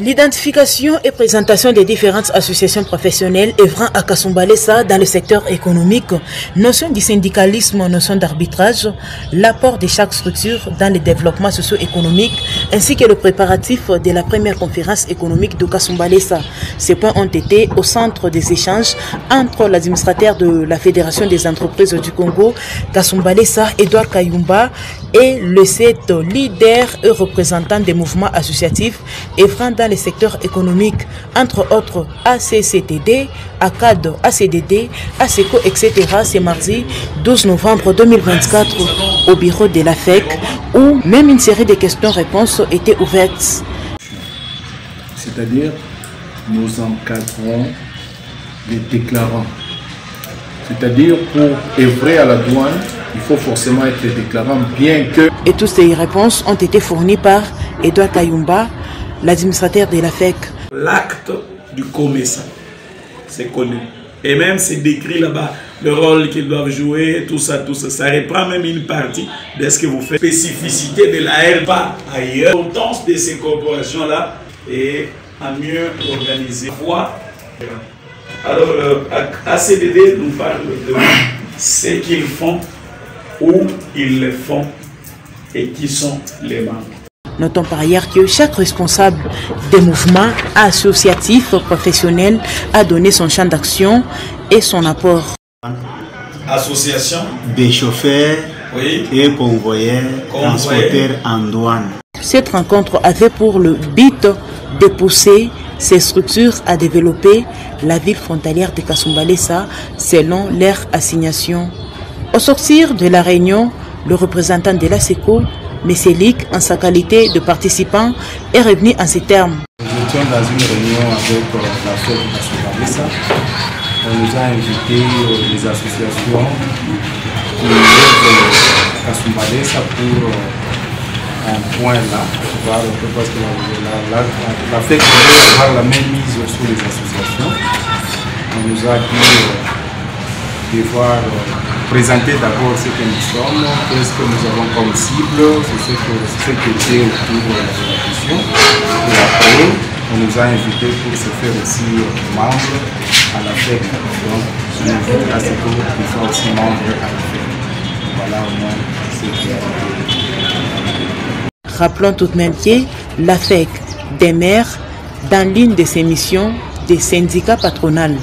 L'identification et présentation des différentes associations professionnelles œuvrant à Kasumbalesa dans le secteur économique, notion du syndicalisme, notion d'arbitrage, l'apport de chaque structure dans le développement socio-économique, ainsi que le préparatif de la première conférence économique de Kasumbalesa. Ces points ont été au centre des échanges entre l'administrateur de la Fédération des entreprises du Congo, Kasumbalesa, Edouard Kayumba, et le 7 leaders et représentants des mouvements associatifs œuvrant dans le secteur économique, entre autres ACCTD, ACAD, ACDD, ASECO, etc. C'est mardi 12 novembre 2024 au bureau de la FEC où même une série de questions-réponses étaient ouvertes. C'est-à-dire, nous encadrons les déclarants. C'est-à-dire, pour œuvrer à la douane, il faut forcément être déclarant, bien que... Et toutes ces réponses ont été fournies par Edouard Kayumba, l'administrateur de la FEC. L'acte du commerçant, c'est connu. Et même c'est décrit là-bas, le rôle qu'ils doivent jouer, tout ça. Ça reprend même une partie de ce que vous faites. Spécificité de la RPA ailleurs. L'importance de ces corporations-là est à mieux organiser. Alors, ACDD nous parle de ce qu'ils font, où ils le font et qui sont les membres. Notons par ailleurs que chaque responsable des mouvements associatifs professionnels a donné son champ d'action et son apport. Association des chauffeurs et convoyeurs, transporteurs en douane. Cette rencontre avait pour le but de pousser ces structures à développer la ville frontalière de Kasumbalesa selon leur assignation. Au sortir de la réunion, le représentant de l'ASECO, M. Lick, en sa qualité de participant, est revenu en ces termes. Nous étions dans une réunion avec la FEC de Kasumbalesa. On nous a invité les associations qui œuvrent Kasumbalesa pour un point là, parce que la FEC veut avoir la même mise sur les associations. On nous a dit de voir présenter d'abord ce que nous sommes, qu'est-ce que nous avons comme cible, c'est ce qui était autour de la question. Et après, on nous a invités pour se faire aussi membres à la FEC. Donc, je m'invite à ce que nous soyons aussi membres à la FEC. Voilà au moins ce qui est. Rappelons tout de même que la FEC demeure dans l'une de ses missions des syndicats patronales.